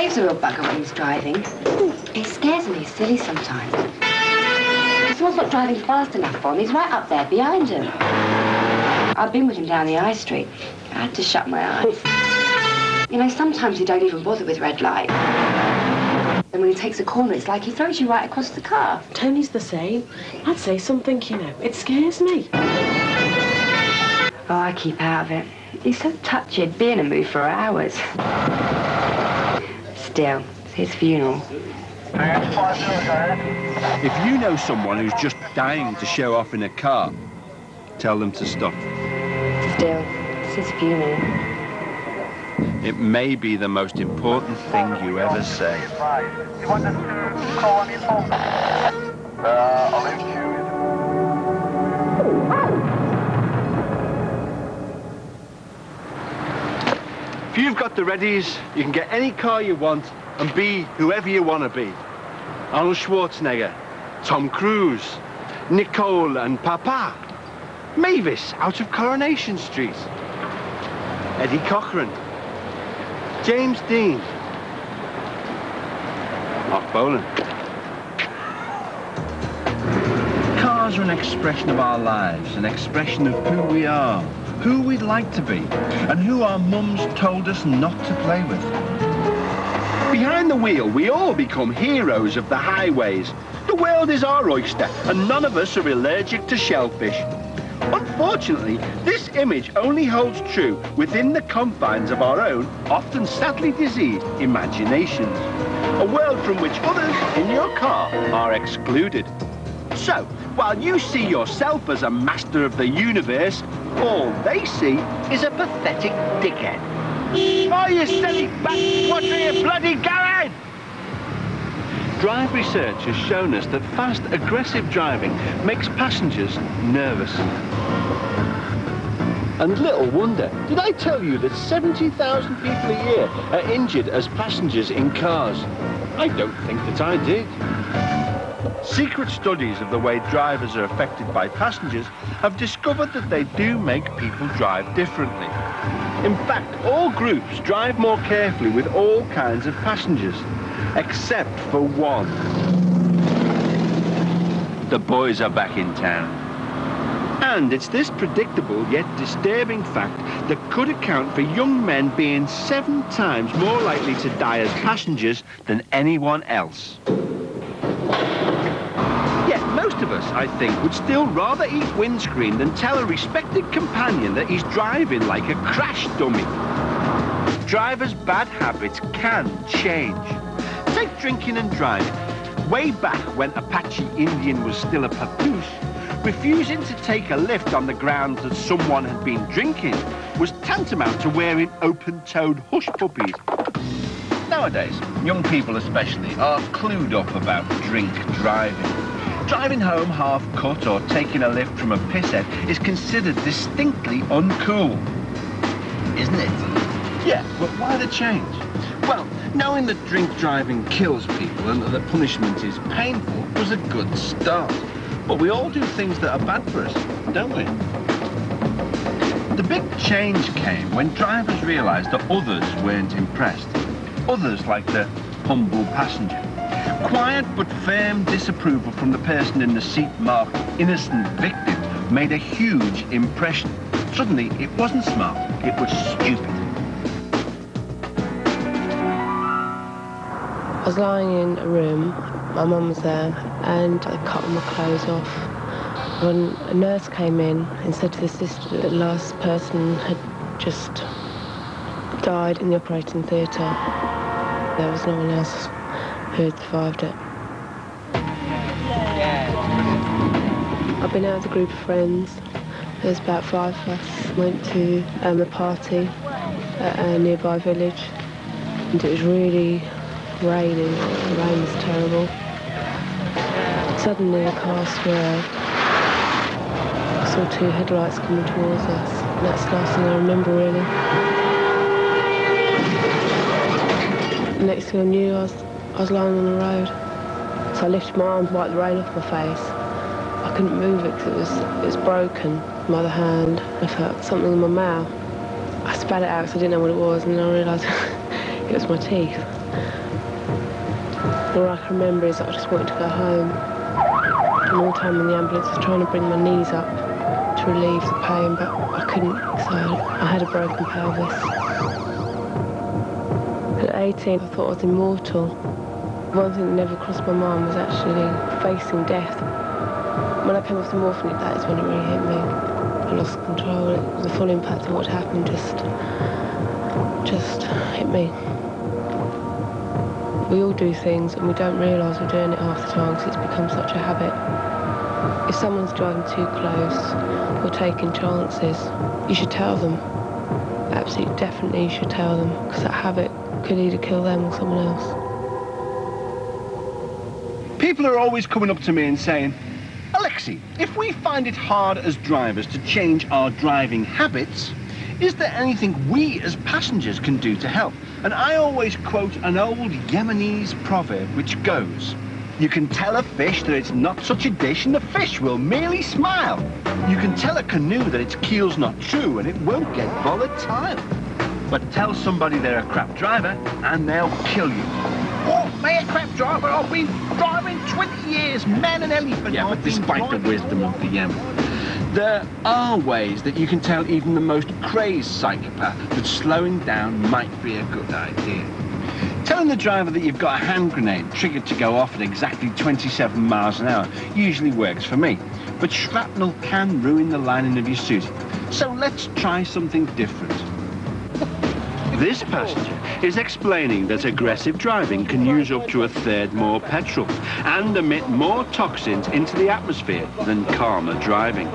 Dave's a real bugger when he's driving. It scares me silly sometimes. If someone's not driving fast enough for him, he's right up there behind him. I've been with him down the high street. I had to shut my eyes. You know, sometimes he don't even bother with red light. And when he takes a corner, it's like he throws you right across the car. Tony's the same. I'd say something, you know. It scares me. Oh, I keep out of it. He's so touchy, he'd be in a mood for hours. Still, it's his funeral. If you know someone who's just dying to show off in a car, tell them to stop. Still, it's his funeral. It may be the most important thing you ever say. You want us to call on your phone? I'll leave you. If you've got the readies, you can get any car you want and be whoever you want to be. Arnold Schwarzenegger, Tom Cruise, Nicole and Papa, Mavis out of Coronation Street, Eddie Cochran, James Dean, Mark Bolan. Cars are an expression of our lives, an expression of who we are, who we'd like to be, and who our mums told us not to play with. Behind the wheel, we all become heroes of the highways. The world is our oyster, and none of us are allergic to shellfish. Unfortunately, this image only holds true within the confines of our own, often sadly diseased, imaginations. A world from which others in your car are excluded. So, while you see yourself as a master of the universe, all they see is a pathetic dickhead. Oh, you silly bat! What are you bloody going? Drive research has shown us that fast, aggressive driving makes passengers nervous. And little wonder, did I tell you that 70,000 people a year are injured as passengers in cars? I don't think that I did. Secret studies of the way drivers are affected by passengers have discovered that they do make people drive differently. In fact, all groups drive more carefully with all kinds of passengers, except for one. The boys are back in town. And it's this predictable yet disturbing fact that could account for young men being 7 times more likely to die as passengers than anyone else. Yet most of us, I think, would still rather eat windscreen than tell a respected companion that he's driving like a crash dummy. Drivers' bad habits can change. Take drinking and driving. Way back when Apache Indian was still a papoose, refusing to take a lift on the grounds that someone had been drinking was tantamount to wearing open-toed hush puppies. Nowadays, young people especially are clued up about drink driving. Driving home half-cut or taking a lift from a pisshead is considered distinctly uncool. Isn't it? Yeah, but why the change? Well, knowing that drink driving kills people and that the punishment is painful was a good start. But we all do things that are bad for us, don't we? The big change came when drivers realised that others weren't impressed. Others like the humble passenger. Quiet but firm disapproval from the person in the seat marked innocent victim made a huge impression. Suddenly, it wasn't smart, it was stupid. I was lying in a room, my mum was there, and I cut all my clothes off. When a nurse came in and said to the sister that the last person had just died in the operating theatre, there was no one else who had survived it. I've been out with a group of friends. There's about 5 of us. Went to a party at a nearby village, and it was really raining. The rain was terrible. Suddenly the car swerved. I saw 2 headlights coming towards us, and that's the last thing I remember really. The next thing I knew, I was lying on the road. So I lifted my arm to wipe the rain off my face. I couldn't move it because it was broken. My other hand, I felt something in my mouth. I spat it out because I didn't know what it was, and then I realised it was my teeth. All I can remember is that I just wanted to go home. And all the time in the ambulance I was trying to bring my knees up to relieve the pain, but I couldn't because I had a broken pelvis. At 18 I thought I was immortal. One thing that never crossed my mind was actually facing death. When I came off the morphine, that is when it really hit me. I lost control. The full impact of what happened just hit me. We all do things and we don't realise we're doing it half the time because it's become such a habit. If someone's driving too close or taking chances, you should tell them. Absolutely, definitely you should tell them, because that habit could either kill them or someone else. People are always coming up to me and saying, Alexi, if we find it hard as drivers to change our driving habits, is there anything we as passengers can do to help? And I always quote an old Yemenese proverb which goes, you can tell a fish that it's not such a dish and the fish will merely smile. You can tell a canoe that its keel's not true and it won't get volatile. But tell somebody they're a crap driver and they'll kill you. Oh, me a crap driver? I've been driving 20 years, man and elephant. Yeah, but despite the wisdom of the Yemen, there are ways that you can tell even the most crazed psychopath that slowing down might be a good idea. Telling the driver that you've got a hand grenade triggered to go off at exactly 27 miles an hour usually works for me, but shrapnel can ruin the lining of your suit. So let's try something different. This passenger is explaining that aggressive driving can use up to 1/3 more petrol and emit more toxins into the atmosphere than calmer driving.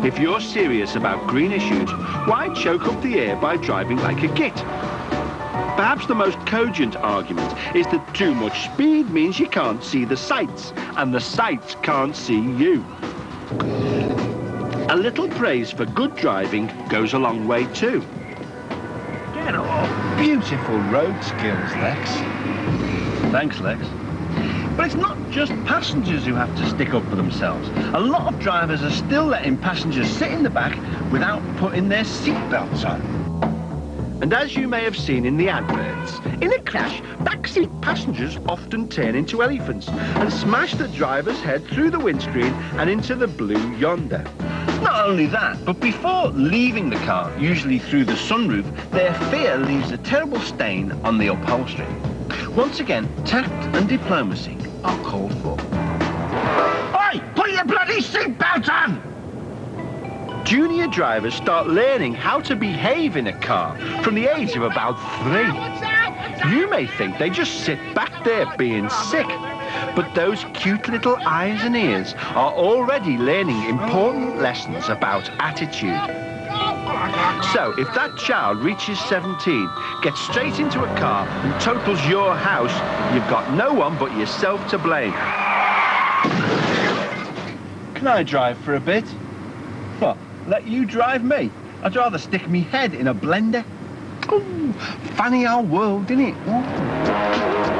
If you're serious about green issues, why choke up the air by driving like a git? Perhaps the most cogent argument is that too much speed means you can't see the sights, and the sights can't see you. A little praise for good driving goes a long way too. Oh, beautiful road skills, Lex. Thanks, Lex. But it's not just passengers who have to stick up for themselves. A lot of drivers are still letting passengers sit in the back without putting their seatbelts on. And as you may have seen in the adverts, in a crash, backseat passengers often turn into elephants and smash the driver's head through the windscreen and into the blue yonder. Not only that, but before leaving the car, usually through the sunroof, their fear leaves a terrible stain on the upholstery. Once again, tact and diplomacy are called for. Oi! Put your bloody seatbelt on! Junior drivers start learning how to behave in a car from the age of about 3. You may think they just sit back there being sick, but those cute little eyes and ears are already learning important lessons about attitude. So if that child reaches 17, gets straight into a car and totals your house, you've got no one but yourself to blame. Can I drive for a bit? What, let you drive me? I'd rather stick me head in a blender. Ooh, funny old world, innit? Ooh.